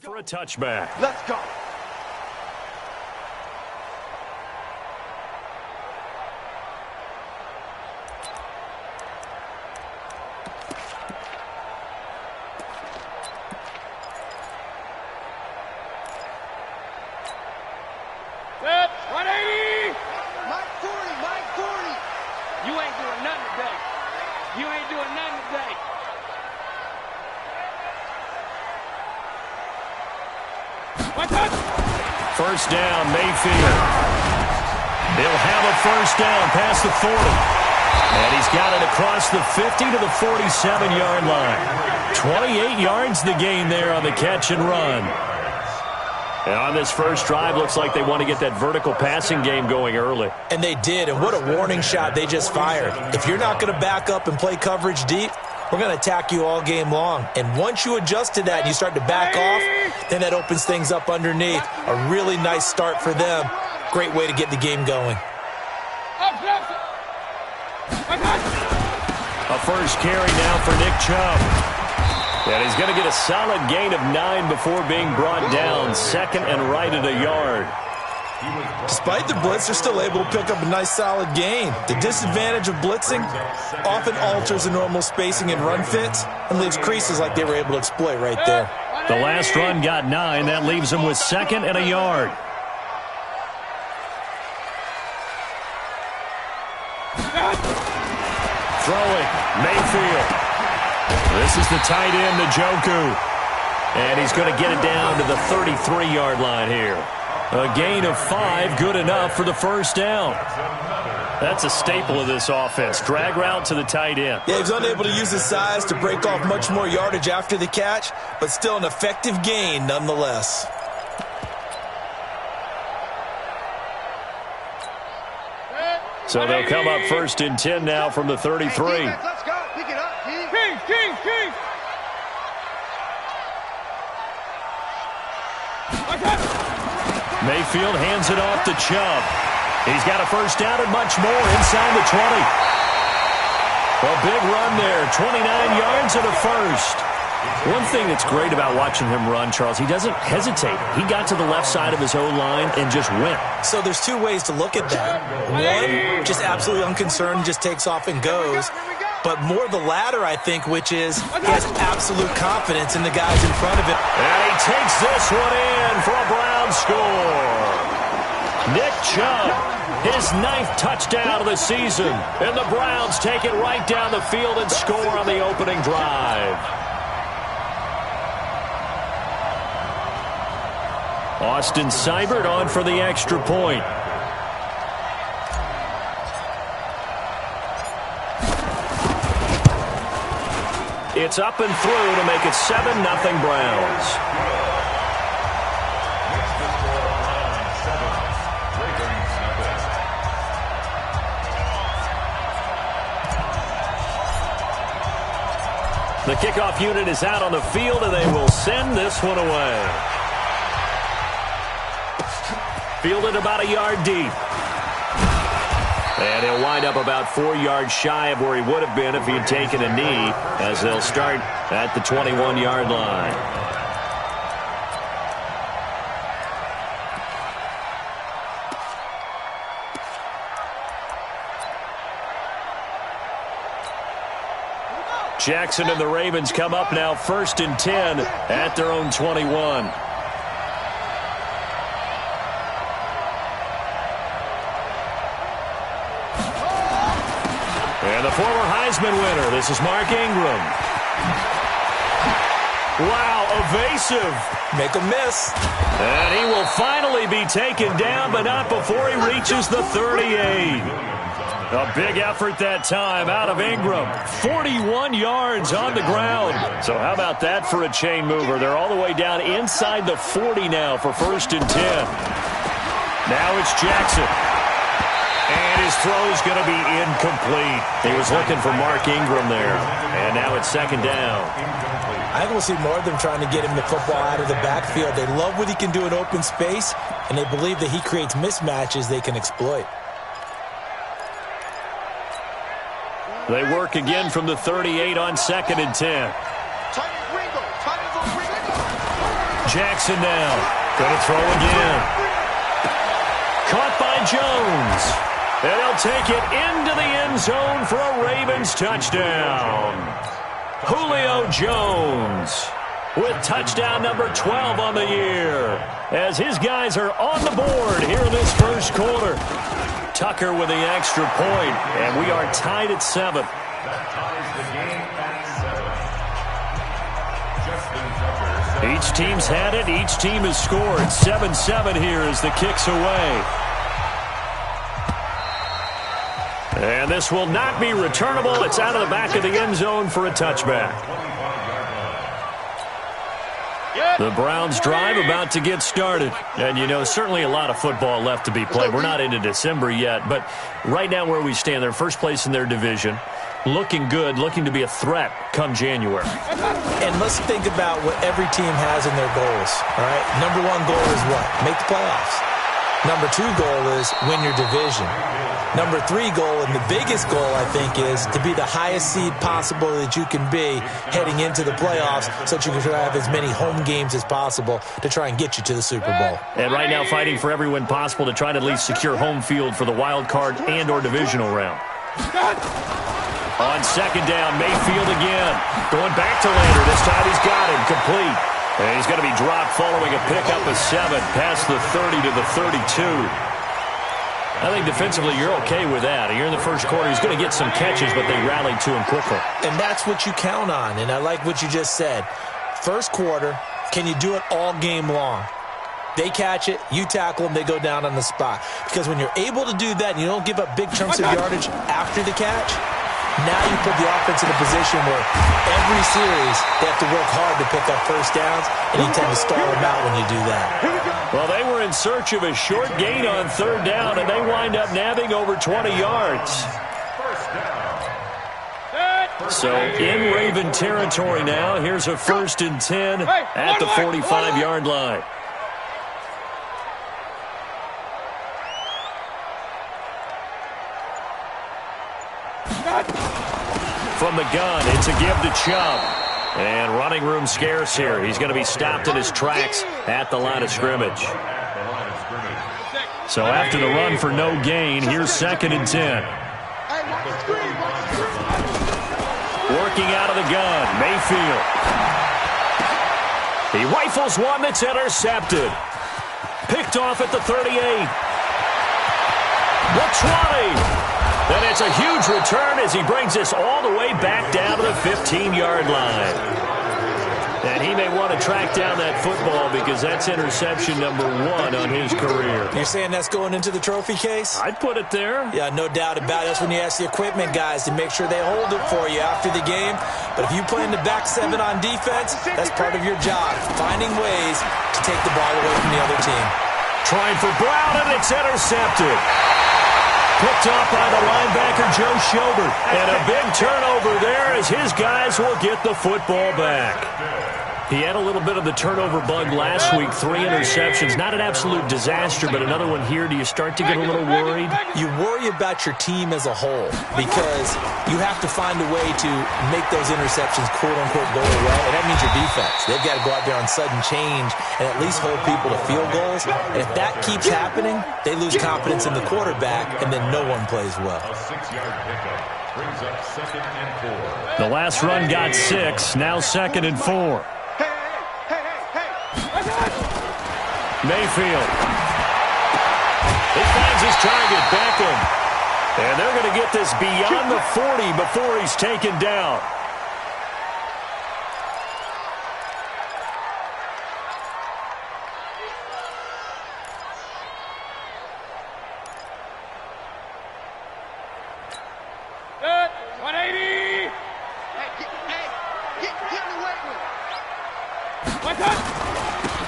For a touchback. Let's go. Set, 180. Mike 40, Mike 40. You ain't doing nothing today. You ain't doing nothing today. First down, Mayfield. He'll have a first down past the 40. And he's got it across the 50 to the 47-yard line. 28 yards the gain there on the catch and run. And on this first drive, looks like they want to get that vertical passing game going early. And they did, and what a warning shot they just fired. If you're not going to back up and play coverage deep, we're going to attack you all game long. And once you adjust to that and you start to back off, then that opens things up underneath. A really nice start for them. Great way to get the game going. A first carry now for Nick Chubb. And he's going to get a solid gain of 9 before being brought down. Second and right at a yard. Despite the blitz, they're still able to pick up a nice solid gain. The disadvantage of blitzing often alters the normal spacing and run fits and leaves creases like they were able to exploit right there. The last run got 9. That leaves them with second and a yard. Throwing, Mayfield. This is the tight end, Njoku. And he's going to get it down to the 33-yard line here. A gain of 5, good enough for the first down. That's a staple of this offense. Drag route to the tight end. Yeah, he was unable to use his size to break off much more yardage after the catch, but still an effective gain nonetheless. So they'll come up first and 10 now from the 33. Hey, defense, let's go. Pick it up, King. Mayfield hands it off to Chubb. He's got a first down and much more inside the 20. A big run there, 29 yards and a first. One thing that's great about watching him run, Charles, he doesn't hesitate. He got to the left side of his O-line and just went. So there's two ways to look at that. One, just absolutely unconcerned, just takes off and goes. But more the latter, I think, which is he has absolute confidence in the guys in front of him. And he takes this one in for a Brown score. Nick Chubb, his 9th touchdown of the season. And the Browns take it right down the field and score on the opening drive. Austin Seibert on for the extra point. It's up and through to make it 7-0 Browns. The kickoff unit is out on the field, and they will send this one away. Fielded about a yard deep. And he'll wind up about 4 yards shy of where he would have been if he had taken a knee, as they'll start at the 21-yard line. Jackson and the Ravens come up now first and 10 at their own 21. And the former Heisman winner, this is Mark Ingram. Wow, evasive. Make a miss. And he will finally be taken down, but not before he reaches the 38. A big effort that time out of Ingram. 41 yards on the ground. So how about that for a chain mover? They're all the way down inside the 40 now for first and 10. Now it's Jackson. And his throw's going to be incomplete. He was looking for Mark Ingram there. And now it's second down. I think we'll see more of them trying to get him the football out of the backfield. They love what he can do in open space, and they believe that he creates mismatches they can exploit. They work again from the 38 on second and 10. Jackson now. Going to throw again. Caught by Jones. And he'll take it into the end zone for a Ravens touchdown. Julio Jones with touchdown number 12 on the year, as his guys are on the board here in this first quarter. Tucker with the extra point, and we are tied at 7. Each team's had it. Each team has scored. 7-7 here as the kick's away. And this will not be returnable. It's out of the back of the end zone for a touchback. The Browns drive about to get started. And, you know, certainly a lot of football left to be played. We're not into December yet, but right now where we stand, they're first place in their division. Looking good, looking to be a threat come January. And let's think about what every team has in their goals, all right? Number 1 goal is what? Make the playoffs. Number 2 goal is win your division. Number 3 goal, and the biggest goal, I think, is to be the highest seed possible that you can be heading into the playoffs so that you can have as many home games as possible to try and get you to the Super Bowl. And right now fighting for every win possible to try to at least secure home field for the wild card and or divisional round. On second down, Mayfield again. Going back to Lander. This time he's got him complete. And he's going to be dropped following a pickup of 7 past the 30 to the 32. I think defensively you're okay with that. You're in the first quarter. He's going to get some catches, but they rallied to him quickly. And that's what you count on, and I like what you just said. First quarter, can you do it all game long? They catch it, you tackle them, they go down on the spot. Because when you're able to do that and you don't give up big chunks of yardage after the catch, now you put the offense in a position where every series they have to work hard to pick up first downs, and you tend to stall them out when you do that. Well, they were in search of a short gain on third down, and they wind up nabbing over 20 yards. So in Raven territory now. Here's a 1st and 10 at the 45-yard line. From the gun, it's a give to Chubb. And running room scarce here. He's going to be stopped in his tracks at the line of scrimmage. So after the run for no gain, here's 2nd and 10. Working out of the gun, Mayfield. He rifles one that's intercepted. Picked off at the 38. The 20. And it's a huge return as he brings this all the way back down to the 15-yard line. And he may want to track down that football because that's interception number 1 on his career. You're saying that's going into the trophy case? I'd put it there. Yeah, no doubt about it. That's when you ask the equipment guys to make sure they hold it for you after the game. But if you play in the back 7 on defense, that's part of your job, finding ways to take the ball away from the other team. Trying for Brown, and it's intercepted. Picked off by the linebacker, Joe Schobert. And a big turnover there as his guys will get the football back. He had a little bit of the turnover bug last week, 3 interceptions. Not an absolute disaster, but another one here. Do you start to get a little worried? You worry about your team as a whole because you have to find a way to make those interceptions, quote-unquote, go away, and that means your defense. They've got to go out there on sudden change and at least hold people to field goals. And if that keeps happening, they lose confidence in the quarterback, and then no one plays well. A 6-yard pickup brings up 2nd and 4. The last run got 6, now 2nd and 4. Mayfield. He finds his target, Beckham. And they're going to get this beyond the 40 before he's taken down.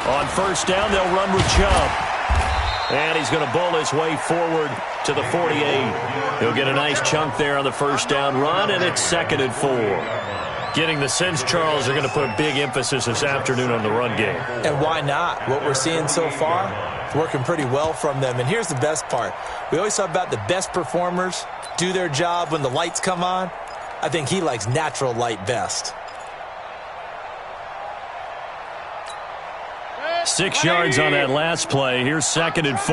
On first down, they'll run with Chubb. And he's going to bowl his way forward to the 48. He'll get a nice chunk there on the first down run, and it's 2nd and 4. Getting the sense, Charles, are going to put a big emphasis this afternoon on the run game. And why not? What we're seeing so far, it's working pretty well from them. And here's the best part. We always talk about the best performers do their job when the lights come on. I think he likes natural light best. 6 yards on that last play. Here's 2nd and 4.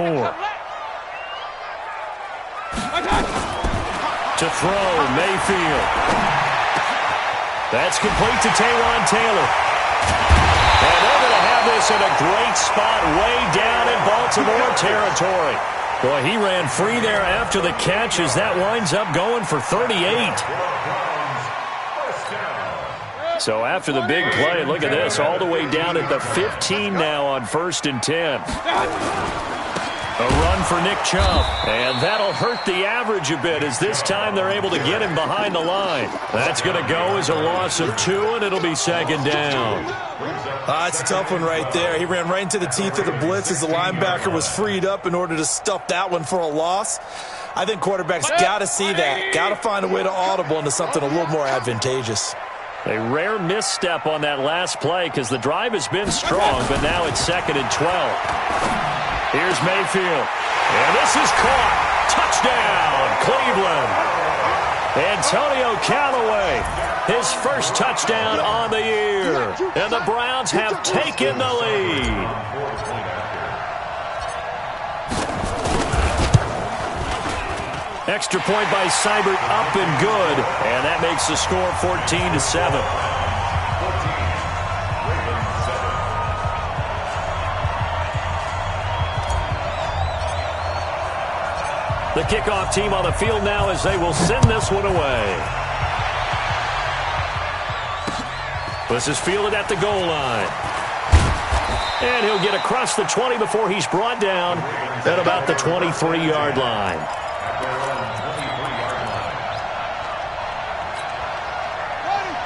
To throw, Mayfield. That's complete to Taywan Taylor. And they're going to have this in a great spot way down in Baltimore territory. Boy, he ran free there after the catch as that winds up going for 38. So after the big play, look at this, all the way down at the 15 now on 1st and 10. A run for Nick Chubb, and that'll hurt the average a bit as this time they're able to get him behind the line. That's going to go as a loss of 2, and it'll be 2nd down. It's a tough one right there. He ran right into the teeth of the blitz as the linebacker was freed up in order to stuff that one for a loss. I think quarterbacks got to see that, got to find a way to audible into something a little more advantageous. A rare misstep on that last play because the drive has been strong, but now it's 2nd and 12. Here's Mayfield. And this is caught. Touchdown, Cleveland. Antonio Callaway, his first touchdown on the year. And the Browns have taken the lead. Extra point by Seibert, up and good. And that makes the score 14-7. The kickoff team on the field now as they will send this one away. This is fielded at the goal line. And he'll get across the 20 before he's brought down at about the 23-yard line.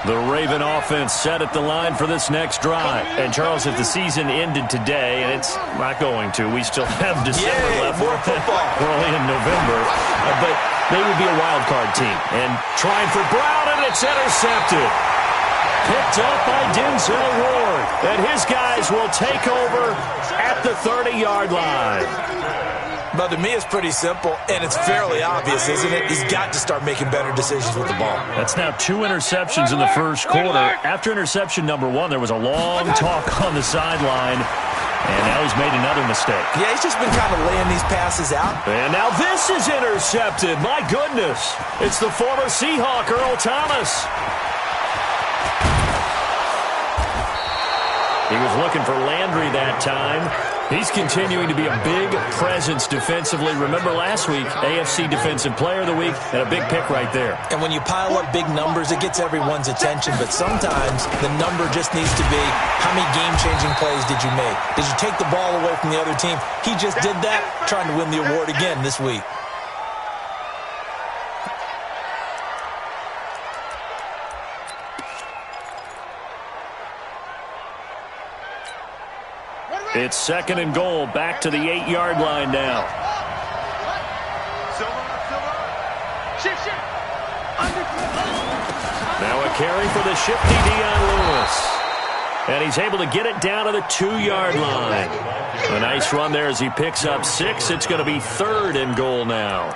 The Raven offense set at the line for this next drive. And, Charles, if the season ended today, and it's not going to, we still have December left. We're early in November. But they would be a wild card team. And trying for Brown, and it's intercepted. Picked up by Denzel Ward. And his guys will take over at the 30-yard line. But to me, it's pretty simple, and it's fairly obvious, isn't it? He's got to start making better decisions with the ball. That's now 2 interceptions in the first quarter. After interception number 1, there was a long talk on the sideline, and now he's made another mistake. Yeah, he's just been kind of laying these passes out. And now this is intercepted. My goodness. It's the former Seahawk, Earl Thomas. He was looking for Landry that time. He's continuing to be a big presence defensively. Remember last week, AFC Defensive Player of the Week, and a big pick right there. And when you pile up big numbers, it gets everyone's attention. But sometimes the number just needs to be, how many game-changing plays did you make? Did you take the ball away from the other team? He just did that, trying to win the award again this week. It's 2nd and goal, back to the 8-yard line now. Now a carry for the shifty Dion Lewis. And he's able to get it down to the 2-yard line. A nice run there as he picks up 6. It's going to be 3rd and goal now.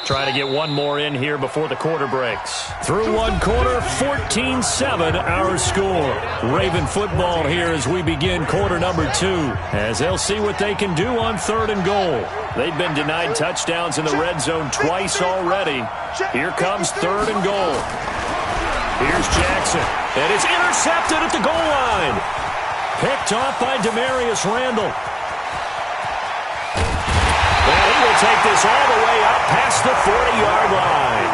Trying to get one more in here before the quarter breaks. Through one quarter, 14-7 our score. Raven football here as we begin quarter number 2. As they'll see what they can do on 3rd and goal. They've been denied touchdowns in the red zone twice already. Here comes 3rd and goal. Here's Jackson. And it's intercepted at the goal line. Picked off by Demarius Randall. Take this all the way up past the 40-yard line.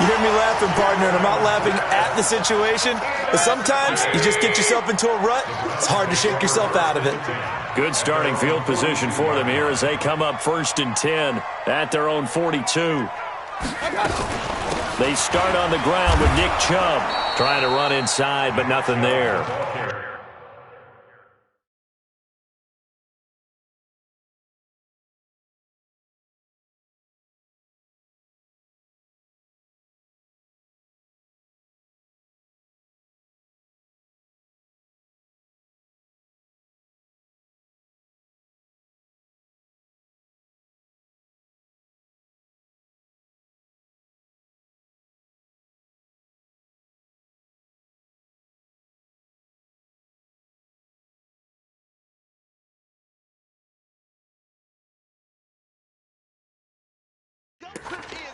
You hear me laughing, partner, and I'm not laughing at the situation, but sometimes you just get yourself into a rut. It's hard to shake yourself out of it. Good starting field position for them here as they come up 1st and 10 at their own 42. They start on the ground with Nick Chubb trying to run inside, but nothing there.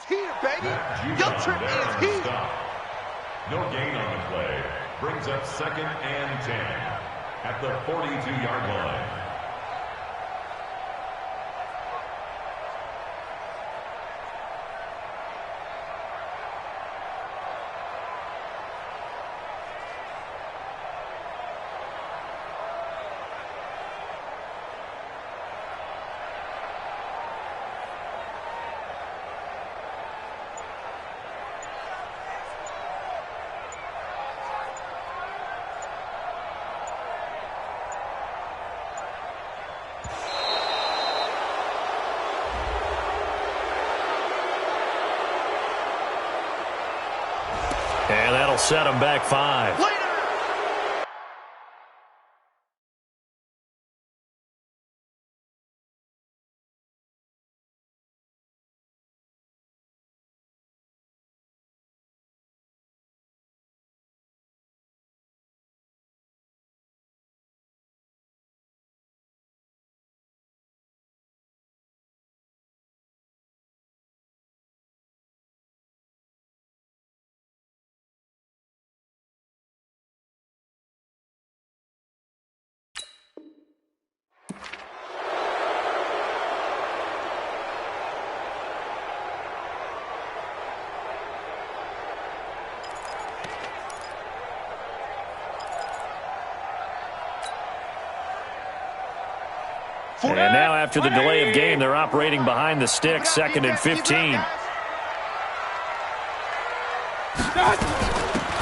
heater, baby. That Guilt trip juvenile is heater. stop. No gain on the play. Brings up 2nd and 10 at the 42-yard line. And that'll set him back 5. And now after the delay of game, they're operating behind the sticks, 2nd and 15.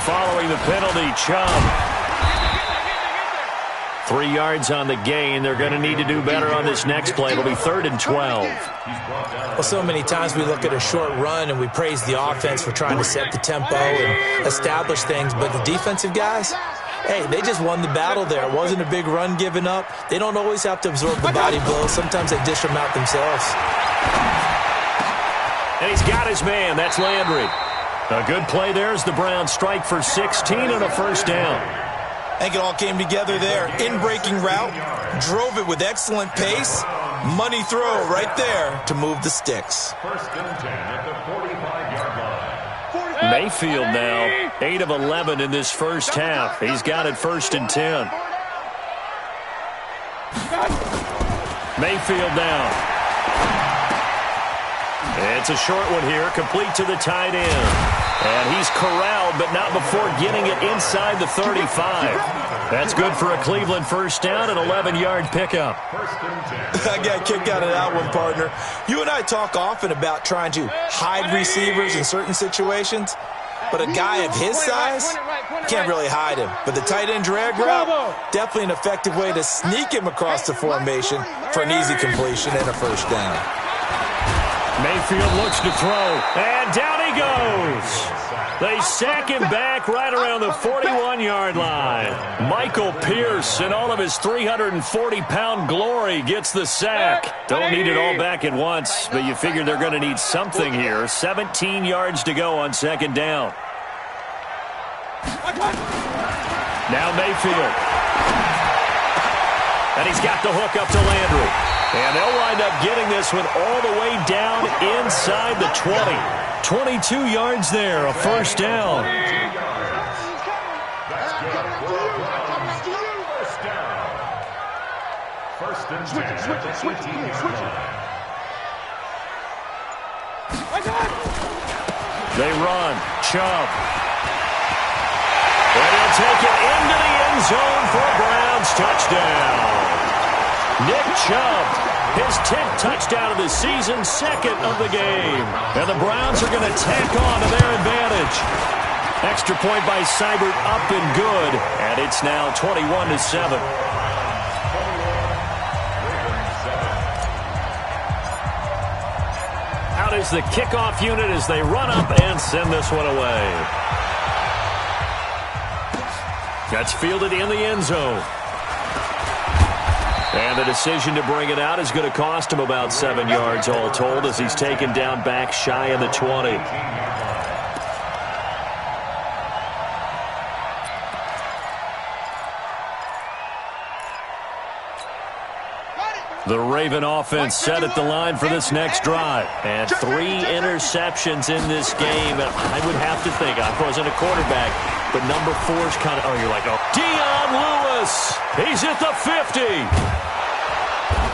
Following the penalty, Chubb. 3 yards on the gain. They're going to need to do better on this next play. It'll be 3rd and 12. Well, so many times we look at a short run and we praise the offense for trying to set the tempo and establish things, but the defensive guys, hey, they just won the battle there. It wasn't a big run given up. They don't always have to absorb the body blows. Sometimes they dish them out themselves. And he's got his man. That's Landry. A good play there as the Browns strike for 16 and a first down. I think it all came together there. In-breaking route, drove it with excellent pace. Money throw right there to move the sticks. 1st and 10 at the 45-yard line. Mayfield now, 8 of 11 in this first half. He's got it 1st and 10. Mayfield now. It's a short one here, complete to the tight end. And he's corralled, but not before getting it inside the 35. That's good for a Cleveland first down, an 11-yard pickup. I got a kick out of that one, partner. You and I talk often about trying to hide receivers in certain situations, but a guy of his size can't really hide him. But the tight end drag route, definitely an effective way to sneak him across the formation for an easy completion and a first down. Mayfield looks to throw, and down he goes. They sack him back right around the 41-yard line. Michael Pierce, in all of his 340-pound glory, gets the sack. Don't need it all back at once, but you figure they're going to need something here. 17 yards to go on 2nd down. Now Mayfield. And he's got the hook up to Landry. And they'll wind up getting this one all the way down inside the 20. 22 yards there, a first down. Switch it. They run. Chubb. And he'll take it into the end zone for a Browns touchdown. Nick Chubb, his 10th touchdown of the season, 2nd of the game. And the Browns are going to tack on to their advantage. Extra point by Seibert, up and good. And it's now 21-7. Out is the kickoff unit as they run up and send this one away. That's fielded in the end zone. And the decision to bring it out is going to cost him about 7 yards all told as he's taken down back shy of the 20. The Raven offense set at the line for this next drive. And 3 interceptions in this game. And I would have to think, I wasn't a quarterback, but number 4's kind of, you're like, Dion Lewis. He's at the 50.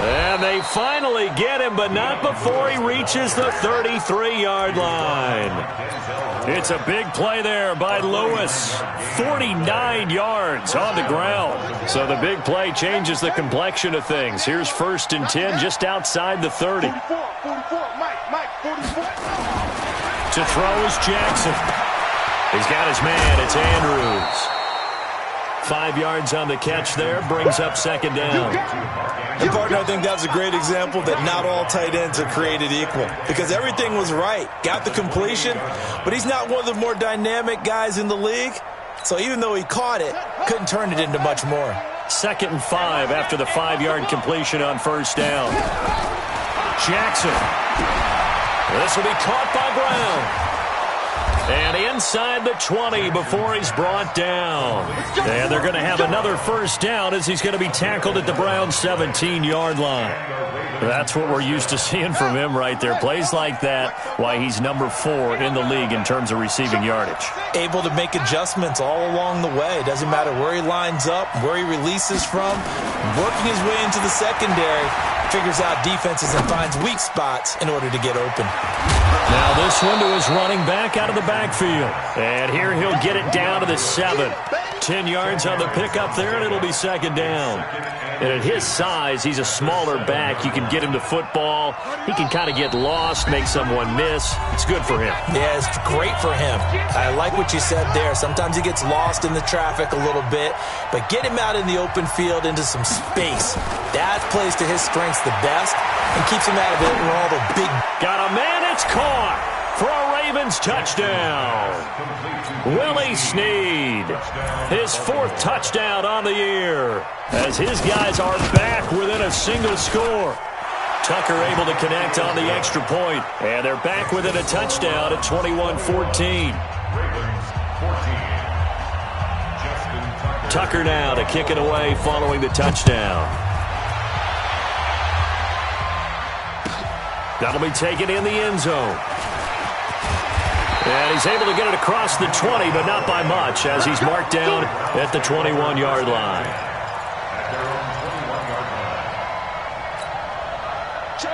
And they finally get him, but not before he reaches the 33-yard line. It's a big play there by Lewis. 49 yards on the ground. So the big play changes the complexion of things. Here's 1st and 10 just outside the 30. 44, Mike, 44. To throw is Jackson. He's got his man. It's Andrews. 5 yards on the catch there. Brings up 2nd down. And partner, I think that's a great example that not all tight ends are created equal. Because everything was right. Got the completion, but he's not one of the more dynamic guys in the league. So even though he caught it, couldn't turn it into much more. 2nd and 5 after the 5-yard completion on 1st down. Jackson. This will be caught by Brown. And inside the 20 before he's brought down. And they're going to have another 1st down as he's going to be tackled at the Browns' 17-yard line. That's what we're used to seeing from him right there. Plays like that, why he's number 4 in the league in terms of receiving yardage. Able to make adjustments all along the way. Doesn't matter where he lines up, where he releases from. Working his way into the secondary. Figures out defenses and finds weak spots in order to get open. Now this one to his running back out of the backfield. And here he'll get it down to the 7. 10 yards on the pickup there, and it'll be 2nd down. And at his size, he's a smaller back. You can get him to football. He can kind of get lost, make someone miss. It's good for him. Yeah, it's great for him. I like what you said there. Sometimes he gets lost in the traffic a little bit, but get him out in the open field into some space. That plays to his strengths the best and keeps him out of it where all the big... Got a man, it's caught for a Ravens touchdown. Willie Snead, his 4th touchdown on the year, as his guys are back within a single score. Tucker able to connect on the extra point, and they're back within a touchdown at 21-14. Tucker now to kick it away following the touchdown. That'll be taken in the end zone. And he's able to get it across the 20, but not by much, as he's marked down at the 21-yard line.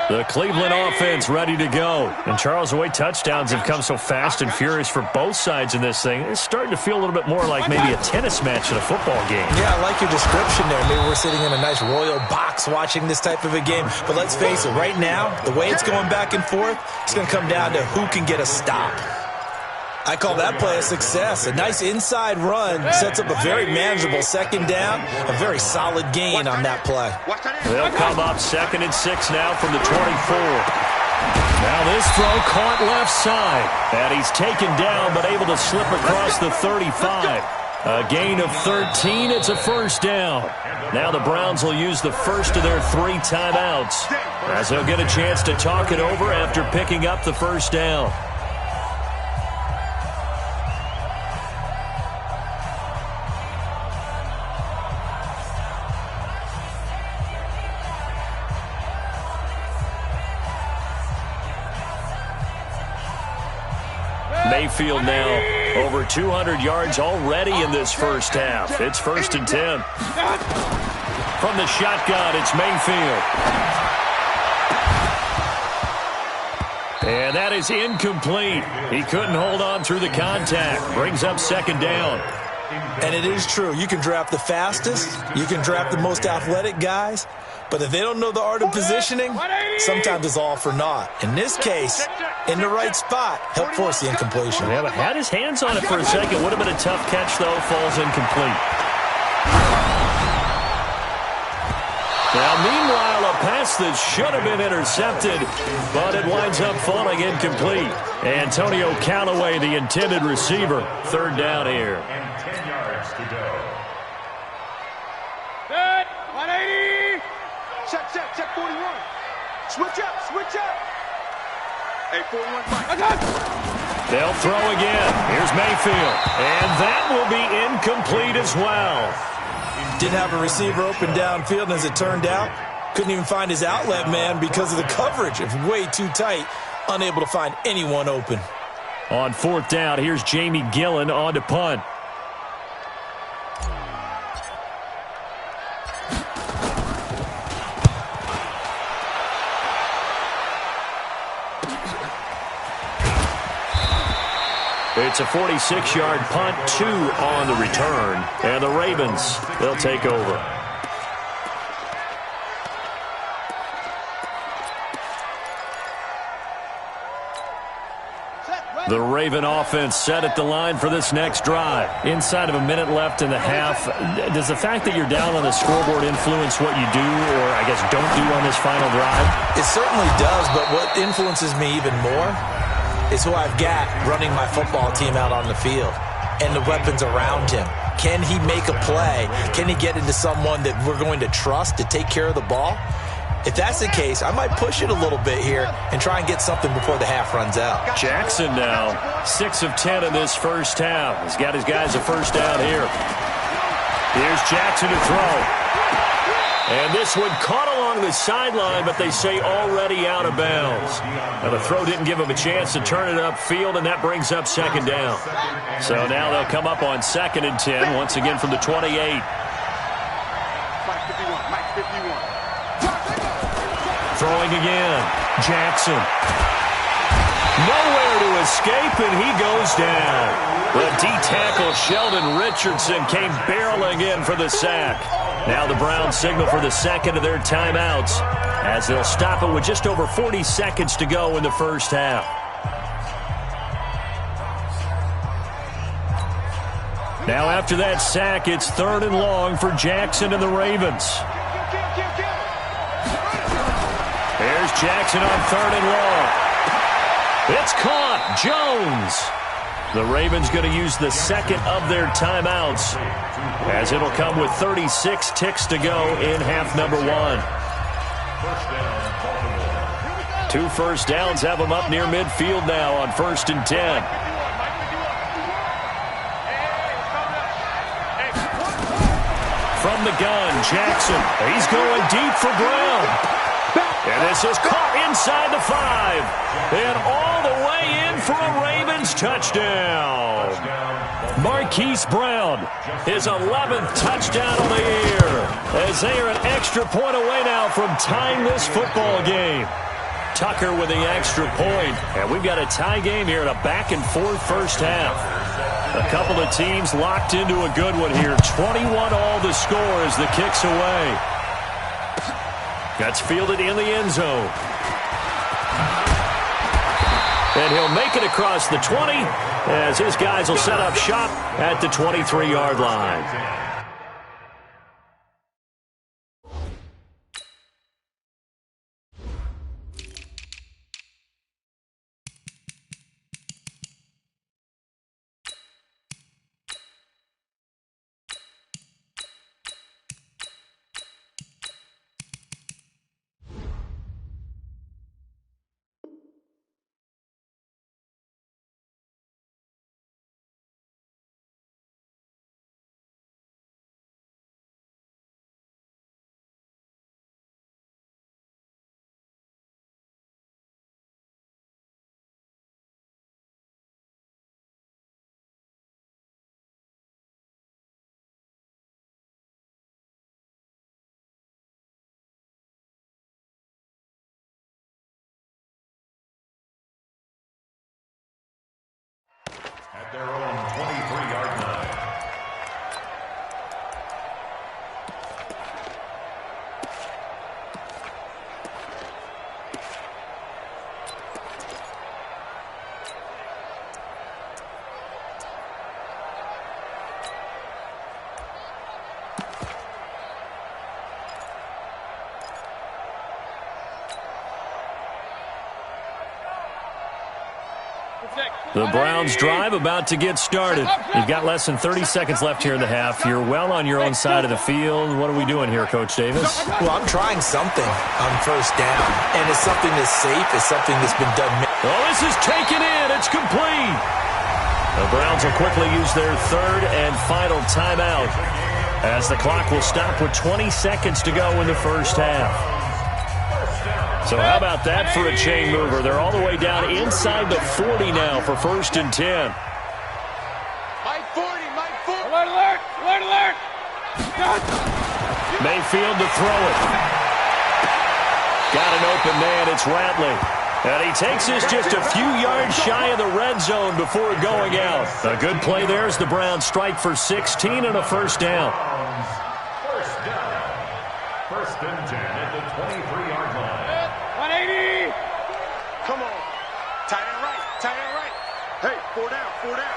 The Cleveland offense ready to go. And Charles, the way touchdowns have come so fast and furious for both sides in this thing, it's starting to feel a little bit more like maybe a tennis match in a football game. Yeah, I like your description there. Maybe we're sitting in a nice royal box watching this type of a game. But let's face it, right now, the way it's going back and forth, it's going to come down to who can get a stop. I call that play a success. A nice inside run sets up a very manageable 2nd down. A very solid gain on that play. They'll come up 2nd and 6 now from the 24. Now this throw caught left side. And he's taken down but able to slip across the 35. A gain of 13. It's a 1st down. Now the Browns will use the first of their 3 timeouts, as they'll get a chance to talk it over after picking up the 1st down. Mayfield now over 200 yards already in this first half. It's 1st and 10. From the shotgun, it's Mayfield. And that is incomplete. He couldn't hold on through the contact. Brings up 2nd down. And it is true. You can draft the fastest. You can draft the most athletic guys. But if they don't know the art of positioning, sometimes it's all for naught. In this case, in the right spot, helped force the incompletion. Yeah, but had his hands on it for a second. Would have been a tough catch, though. Falls incomplete. Now, meanwhile, a pass that should have been intercepted, but it winds up falling incomplete. Antonio Callaway, the intended receiver. 3rd down here. And 10 yards to go. Good. 180. Check 41. Switch up. Hey, 41. They'll throw again. Here's Mayfield. And that will be incomplete as well. Didn't have a receiver open downfield, and as it turned out, Couldn't even find his outlet man because of the coverage. It's way too tight. Unable to find anyone open. On fourth down, here's Jamie Gillen on to punt. It's a 46-yard punt, 2 on the return. And the Ravens, they'll take over. The Raven offense set at the line for this next drive. Inside of a minute left in the half, does the fact that you're down on the scoreboard influence what you do or, I guess, don't do on this final drive? It certainly does, but what influences me even more is who I've got running my football team out on the field and the weapons around him. Can he make a play? Can he get into someone that we're going to trust to take care of the ball? If that's the case, I might push it a little bit here and try and get something before the half runs out. Jackson now, 6 of 10 in this first half. He's got his guys a first down here. Here's Jackson to throw. And this one caught along the sideline, but they say already out of bounds. Now the throw didn't give him a chance to turn it upfield, and that brings up second down. So now they'll come up on 2nd and 10, once again from the 28. Throwing again. Jackson. Nowhere to escape, and he goes down. The D-tackle Sheldon Richardson came barreling in for the sack. Now the Browns signal for the second of their timeouts as they'll stop it with just over 40 seconds to go in the first half. Now after that sack, it's 3rd and long for Jackson and the Ravens. There's Jackson on 3rd and long. It's caught. Jones. The Ravens going to use the second of their timeouts as it'll come with 36 ticks to go in half number 1. 2 first downs have them up near midfield now on 1st and 10. From the gun, Jackson. He's going deep for Brown. And this is caught inside the 5. And all the way in for a Ravens touchdown. Marquise Brown, his 11th touchdown of the year. As they are an extra point away now from tying this football game. Tucker with the extra point. And we've got a tie game here in a back-and-forth first half. A couple of teams locked into a good one here. 21 all the score as the kick's away. That's fielded in the end zone. And he'll make it across the 20 as his guys will set up shop at the 23-yard line. At their own 23-yard line. The Browns drive about to get started. You've got less than 30 seconds left here in the half. You're well on your own side of the field. What are we doing here, Coach Davis? Well, I'm trying something on first down, and it's something that's safe. It's something that's been done. Oh, this is taken in. It's complete. The Browns will quickly use their 3rd and final timeout as the clock will stop with 20 seconds to go in the first half. So how about that for a chain mover? They're all the way down inside the 40 now for 1st and 10. Mike 40, Mike 40. Alert, alert, alert, alert. Mayfield to throw it. Got an open man. It's Ratley. And he takes us just a few yards shy of the red zone before going out. A good play there as the Browns strike for 16 and a first down. First down. 1st and 10 at the 23-yard line. 180. Come on. Tight end right. Tight end right. Hey, 4 down. 4 down.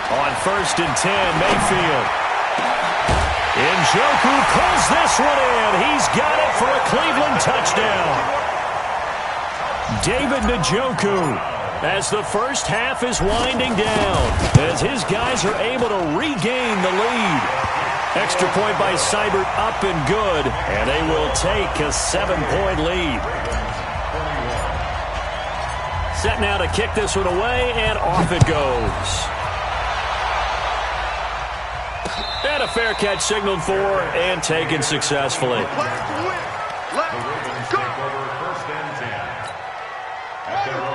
On 1st and 10, Mayfield. Njoku pulls this one in. He's got it for a Cleveland touchdown. David Njoku, as the first half is winding down, as his guys are able to regain the lead. Extra point by Seibert, up and good, and they will take a 7-point lead. Set now to kick this one away, and off it goes. And a fair catch signaled for and taken successfully.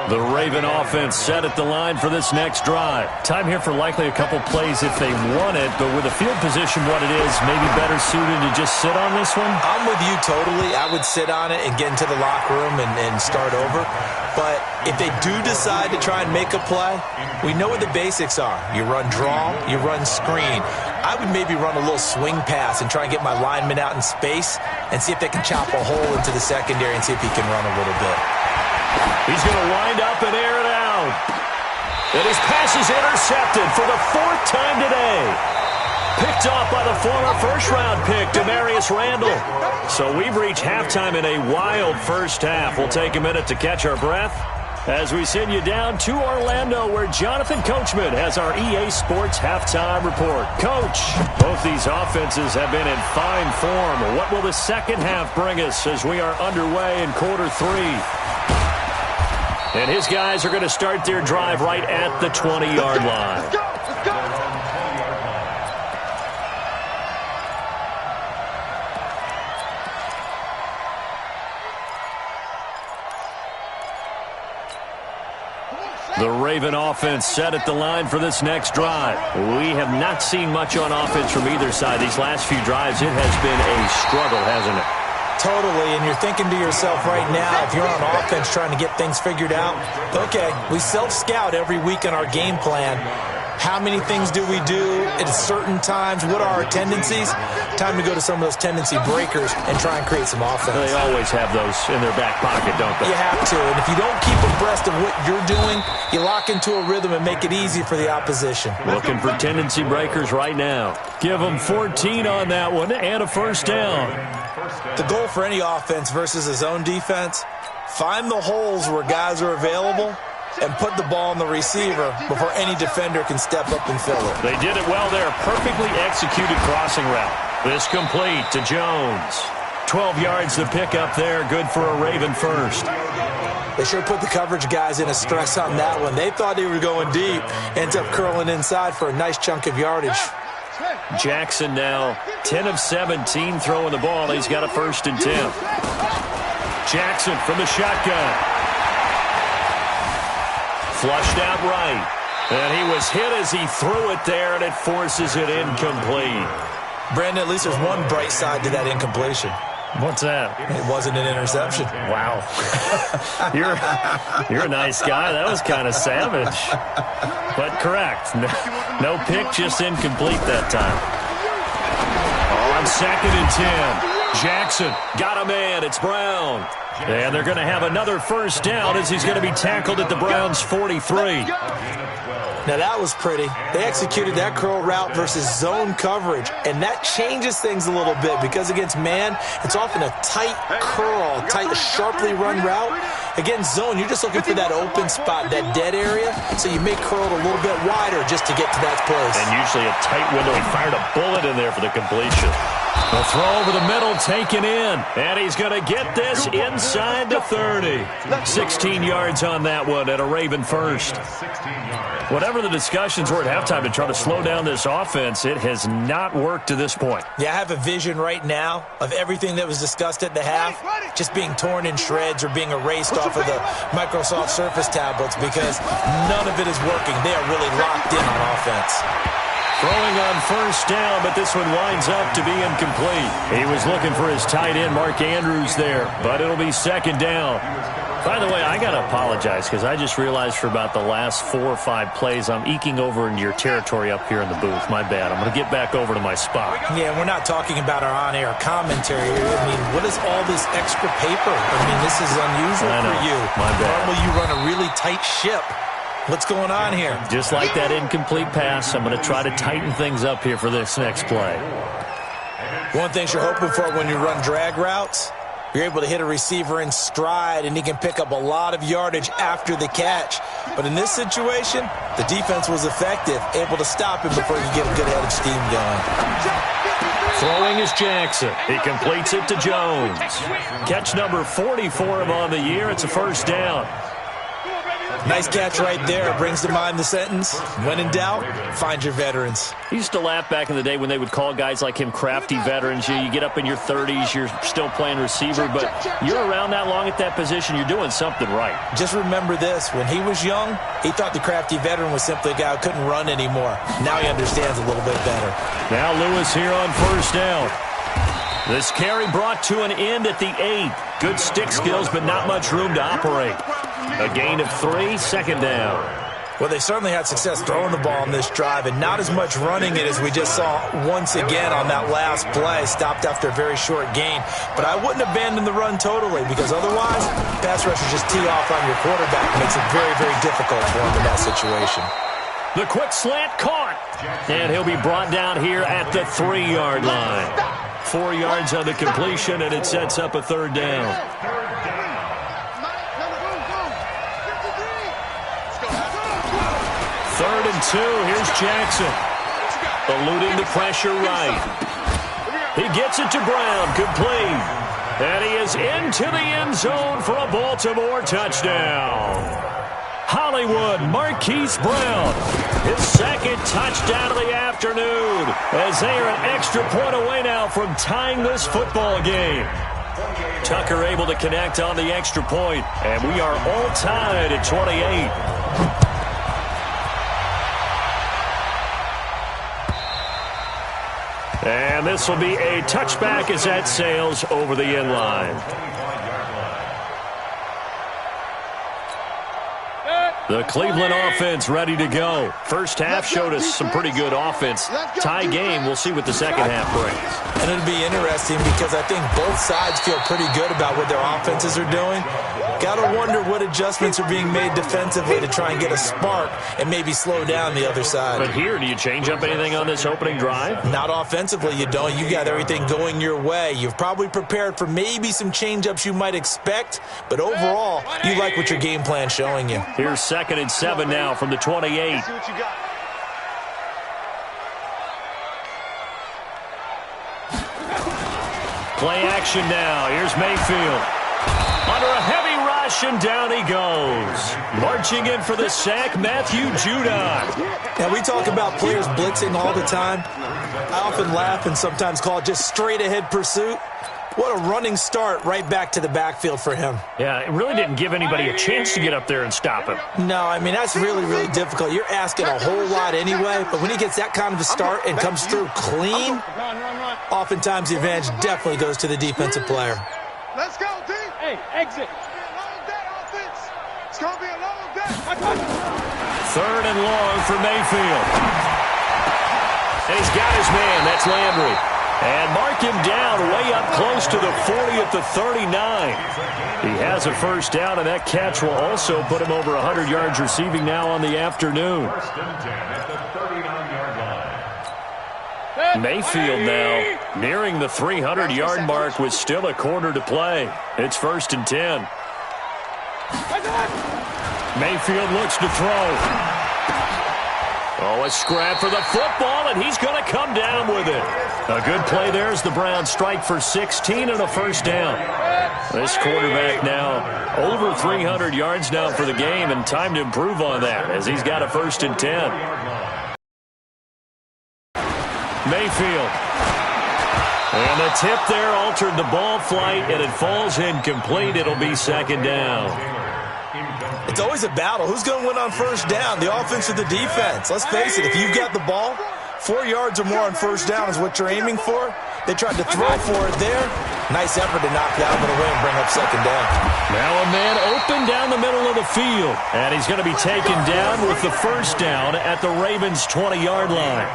The Raven offense set at the line for this next drive. Time here for likely a couple plays if they want it, but with the field position what it is, maybe better suited to just sit on this one? I'm with you totally. I would sit on it and get into the locker room and start over. But if they do decide to try and make a play, we know what the basics are. You run draw, you run screen. I would maybe run a little swing pass and try and get my lineman out in space and see if they can chop a hole into the secondary and see if he can run a little bit. He's going to wind up and air it out. And his pass is intercepted for the 4th time today. Picked off by the former first-round pick, Demarius Randall. So we've reached halftime in a wild first half. We'll take a minute to catch our breath as we send you down to Orlando, where Jonathan Coachman has our EA Sports halftime report. Coach, both these offenses have been in fine form. What will the second half bring us as we are underway in quarter 3? And his guys are going to start their drive right at the 20-yard line. The Raven offense set at the line for this next drive. We have not seen much on offense from either side. These last few drives, it has been a struggle, hasn't it? Totally, and you're thinking to yourself right now, if you're on offense trying to get things figured out, okay, we self-scout every week in our game plan. How many things do we do at certain times? What are our tendencies? Time to go to some of those tendency breakers and try and create some offense. They always have those in their back pocket, don't they? You have to, and if you don't keep abreast of what you're doing, you lock into a rhythm and make it easy for the opposition. Looking for tendency breakers right now. Give them 14 on that one and a first down. The goal for any offense versus a zone defense, find the holes where guys are available and put the ball on the receiver before any defender can step up and fill it. They did it well there. Perfectly executed crossing route. This complete to Jones. 12 yards to pick up there. Good for a Raven first. They sure put the coverage guys in a stress on that one. They thought they were going deep. Ends up curling inside for a nice chunk of yardage. Jackson now 10 of 17 throwing the ball. He's got a 1st and 10. Jackson from the shotgun. Flushed out right. And he was hit as he threw it there, and it forces it incomplete. Brandon, at least there's one bright side to that incompletion. What's that? It wasn't an interception. Wow. You're a nice guy. That was kind of savage. But correct. No pick, just incomplete that time. On 2nd and 10. Jackson got a man. It's Brown. And they're going to have another first down as he's going to be tackled at the Browns' 43. Now that was pretty. They executed that curl route versus zone coverage, and that changes things a little bit because against man, it's often a tight curl, tight, sharply run route. Against zone, you're just looking for that open spot, that dead area, so you may curl it a little bit wider just to get to that place. And usually a tight window. He fired a bullet in there for the completion. The throw over the middle taken in, and he's going to get this inside the 30. 16 yards on that one and a Raven first. Whatever the discussions were at halftime to try to slow down this offense, it has not worked to this point. Yeah, I have a vision right now of everything that was discussed at the half just being torn in shreds or being erased off of the Microsoft Surface tablets because none of it is working. They are really locked in on offense. Throwing on first down, but this one winds up to be incomplete. He was looking for his tight end, Mark Andrews, there, but it'll be second down. By the way, I got to apologize because I just realized for about the last 4 or 5 plays, I'm eking over into your territory up here in the booth. My bad. I'm going to get back over to my spot. Yeah, we're not talking about our on-air commentary here. I mean, what is all this extra paper? I mean, this is unusual for you. My bad. Normally you run a really tight ship. What's going on here? Just like that incomplete pass, I'm going to try to tighten things up here for this next play. One thing you're hoping for when you run drag routes, you're able to hit a receiver in stride, and he can pick up a lot of yardage after the catch. But in this situation, the defense was effective, able to stop him before he could get a good head of steam going. Throwing is Jackson. He completes it to Jones. Catch number 40 for him on the year. It's a first down. Nice catch right there. Brings to mind the sentence, when in doubt, find your veterans. I used to laugh back in the day when they would call guys like him crafty veterans. You get up in your 30s, you're still playing receiver, but you're around that long at that position, you're doing something right. Just remember this. When he was young, he thought the crafty veteran was simply a guy who couldn't run anymore. Now he understands a little bit better. Now Lewis here on first down. This carry brought to an end at the 8. Good stick skills, but not much room to operate. A gain of 3, second down. Well, they certainly had success throwing the ball on this drive and not as much running it as we just saw once again on that last play. Stopped after a very short gain. But I wouldn't abandon the run totally because otherwise, pass rushers just tee off on your quarterback. It makes it very, very difficult for him in that situation. The quick slant caught. And he'll be brought down here at the 3-yard line. 4 yards on the completion, and it sets up a third down. 3rd and 2. Here's Jackson. Eluding the pressure right. He gets it to Brown. Complete. And he is into the end zone for a Baltimore touchdown. Hollywood Marquise Brown. His 2nd touchdown of the afternoon. As they are an extra point away now from tying this football game. Tucker able to connect on the extra point. And we are all tied at 28. And this will be a touchback as that sails over the end line. The Cleveland offense ready to go. First half showed us some pretty good offense. Tie game, we'll see what the second half brings. And it'll be interesting because I think both sides feel pretty good about what their offenses are doing. Got to wonder what adjustments are being made defensively to try and get a spark and maybe slow down the other side. But here, do you change up anything on this opening drive? Not offensively, you don't. You got everything going your way. You've probably prepared for maybe some change-ups you might expect, but overall, you like what your game plan's showing you. Here's 2nd and 7 now from the 28. Play action now. Here's Mayfield. Under a heavy rush, and down he goes. Marching in for the sack, Matthew Judon. Now, we talk about players blitzing all the time. I often laugh and sometimes call it just straight-ahead pursuit. What a running start right back to the backfield for him. Yeah, it really didn't give anybody a chance to get up there and stop him. No, I mean, that's really, really difficult. You're asking a whole lot anyway, but when he gets that kind of a start and comes through clean, oftentimes the advantage definitely goes to the defensive player. Let's go, D. Hey, exit. It's going to be a long day. 3rd and long for Mayfield. And he's got his man. That's Landry. And mark him down way up close to the 40 at the 39. He has a first down, and that catch will also put him over 100 yards receiving now on the afternoon. Mayfield now nearing the 300-yard mark with still a quarter to play. It's 1st and 10. Mayfield looks to throw. Oh, a scrap for the football, and he's going to come down with it. A good play there as the Browns strike for 16 and a first down. This quarterback now over 300 yards now for the game, and time to improve on that as he's got a 1st and 10. Mayfield. And the tip there altered the ball flight, and it falls incomplete. It'll be 2nd down. It's always a battle. Who's going to win on 1st down, the offense or the defense? Let's face it, if you've got the ball, 4 yards or more on 1st down is what you're aiming for. They tried to throw for it there. Nice effort to knock that one away and bring up 2nd down. Now a man open down the middle of the field. And he's going to be taken down with the 1st down at the Ravens' 20-yard line.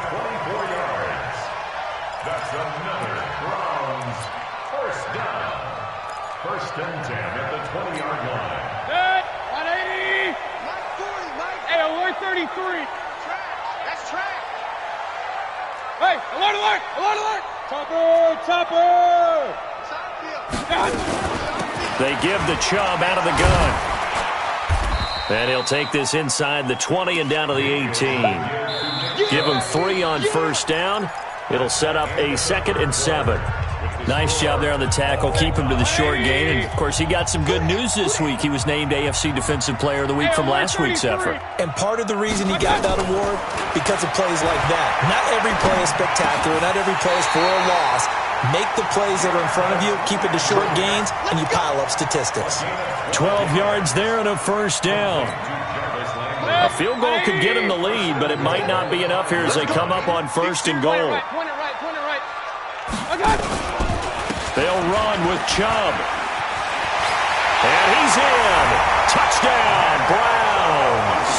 24 yards. That's another Browns 1st down. 1st and 10 at the 20-yard line. Good. 180. Mike 40, Mike. Hey, alert 33. Track. That's track. Hey, alert, alert, alert, alert. Chopper, chopper. They give the Chubb out of the gun. And he'll take this inside the 20 and down to the 18. Give him 3 on 1st down. It'll set up a 2nd and 7. Nice job there on the tackle. Keep him to the short gain. And, of course, he got some good news this week. He was named AFC Defensive Player of the Week from last week's effort. And part of the reason he got that award, because of plays like that. Not every play is spectacular. Not every play is for a loss. Make the plays that are in front of you, keep it to short gains, and you pile up statistics. 12 yards there and a 1st down. A field goal could get him the lead, but it might not be enough here as they come up on 1st and goal. Point it right, point it right. Okay. They'll run with Chubb. And he's in. Touchdown, Browns.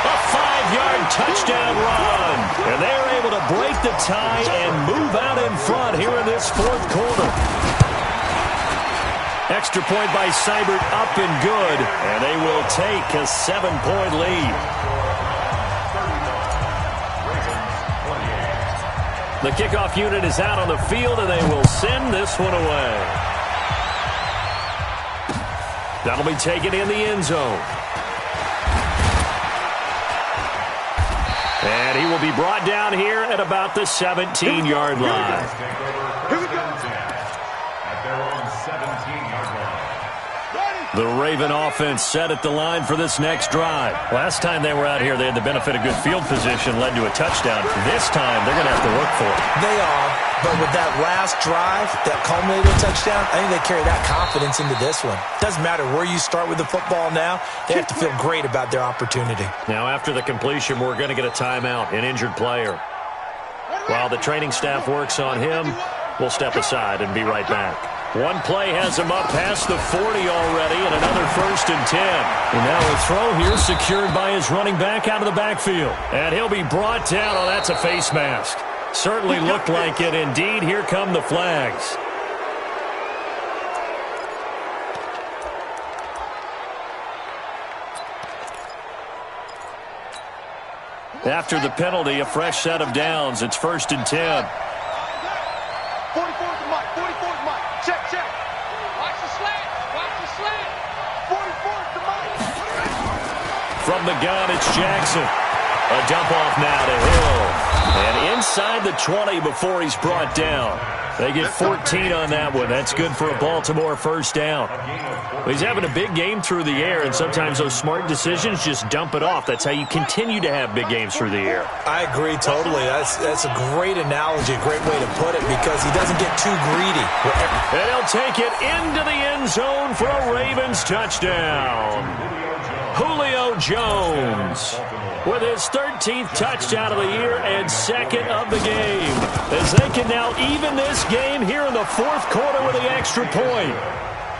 A 5-yard touchdown run. And they're able to break the tie and move out in front here in this 4th quarter. Extra point by Seibert up and good. And they will take a 7-point lead. The kickoff unit is out on the field, and they will send this one away. That'll be taken in the end zone. And he will be brought down here at about the 17-yard line. Here we go. At their own 17-yard line. The Raven offense set at the line for this next drive. Last time they were out here, they had the benefit of good field position, led to a touchdown. This time, they're going to have to work for it. They are, but with that last drive, that culminated touchdown, I think they carry that confidence into this one. Doesn't matter where you start with the football now, they have to feel great about their opportunity. Now, after the completion, we're going to get a timeout, an injured player. While the training staff works on him, we'll step aside and be right back. One play has him up past the 40 already, and another 1st and 10. And now a throw here secured by his running back out of the backfield. And he'll be brought down. Oh, that's a face mask. Certainly looked like it. Indeed, here come the flags. After the penalty, a fresh set of downs. It's 1st and 10. 44 to Mike. 44 to Mike. Check, check. Watch the slant. Watch the slant. 44 to Mike. From the gun, it's Jackson. A dump off now to Hill. And inside the 20 before he's brought down. They get 14 on that one. That's good for a Baltimore 1st down. He's having a big game through the air, and sometimes those smart decisions just dump it off. That's how you continue to have big games through the air. I agree totally. That's a great analogy, a great way to put it, because he doesn't get too greedy. And he'll take it into the end zone for a Ravens touchdown. Julio Jones with his 13th touchdown of the year and 2nd of the game, as they can now even this game here in the 4th quarter with the extra point.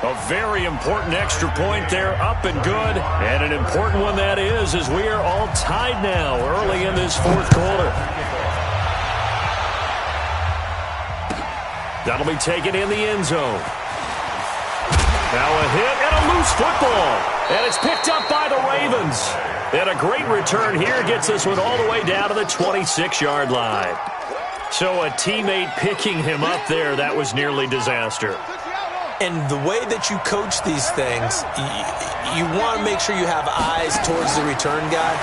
A very important extra point there, up and good, and an important one that is, as we are all tied now early in this 4th quarter. That'll be taken in the end zone. Now a hit and a loose football. And it's picked up by the Ravens. And a great return here gets this one all the way down to the 26-yard line. So a teammate picking him up there, that was nearly disaster. And the way that you coach these things, you want to make sure you have eyes towards the return guy.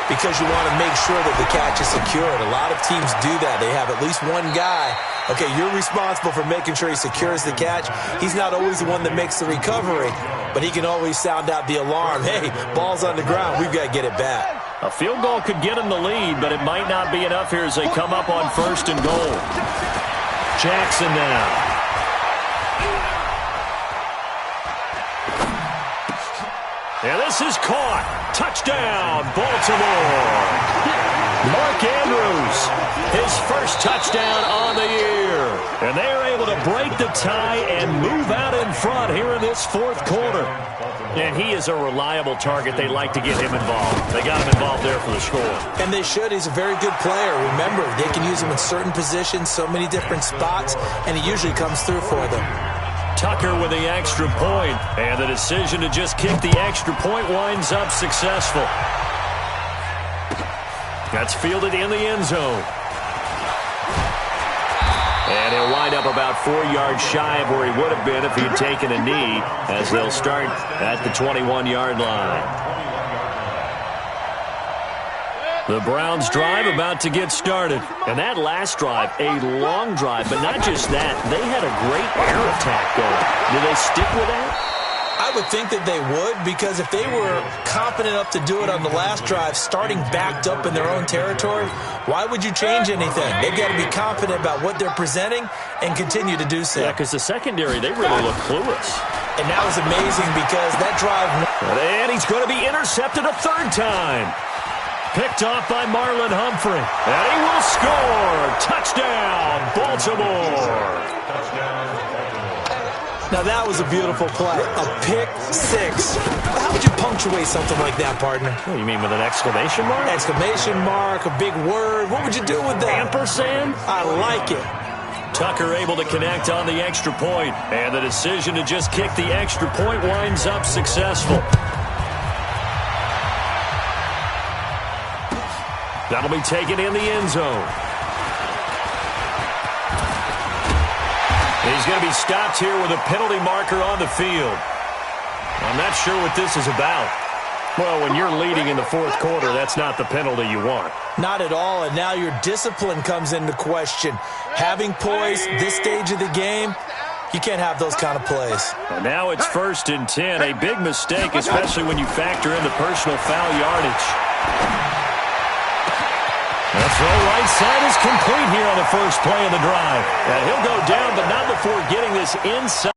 because you want to make sure that the catch is secured. A lot of teams do that. They have at least one guy. Okay, you're responsible for making sure he secures the catch. He's not always the one that makes the recovery, but he can always sound out the alarm. Hey, ball's on the ground. We've got to get it back. A field goal could get him the lead, but it might not be enough here as they come up on 1st and goal. Jackson now. And this is caught. Touchdown, Baltimore. Mark Andrews, his first touchdown on the year. And they are able to break the tie and move out in front here in this 4th quarter. And he is a reliable target. They like to get him involved. They got him involved there for the score. And they should. He's a very good player. Remember, they can use him in certain positions, so many different spots, and he usually comes through for them. Tucker with the extra point, and the decision to just kick the extra point winds up successful. That's fielded in the end zone. And he'll wind up about 4 yards shy of where he would have been if he had taken a knee, as they'll start at the 21-yard line. The Browns drive about to get started. And that last drive, a long drive, but not just that. They had a great air attack going. Do they stick with that? I would think that they would, because if they were confident enough to do it on the last drive, starting backed up in their own territory, why would you change anything? They've got to be confident about what they're presenting and continue to do so. Yeah, because the secondary, they really look clueless. And that was amazing because that drive... And he's going to be intercepted a 3rd time. Picked off by Marlon Humphrey. And he will score. Touchdown, Baltimore. Now, that was a beautiful play. A pick 6. How would you punctuate something like that, partner? What, you mean with an exclamation mark? Exclamation mark, a big word. What would you do with that? Ampersand? I like it. Tucker able to connect on the extra point. And the decision to just kick the extra point winds up successful. That'll be taken in the end zone. He's going to be stopped here with a penalty marker on the field. I'm not sure what this is about. Well, when you're leading in the 4th quarter, that's not the penalty you want. Not at all, and now your discipline comes into question. Having poise this stage of the game, you can't have those kind of plays. And now it's 1st and 10, a big mistake, especially when you factor in the personal foul yardage. The throw right side is complete here on the first play of the drive. And he'll go down, but not before getting this inside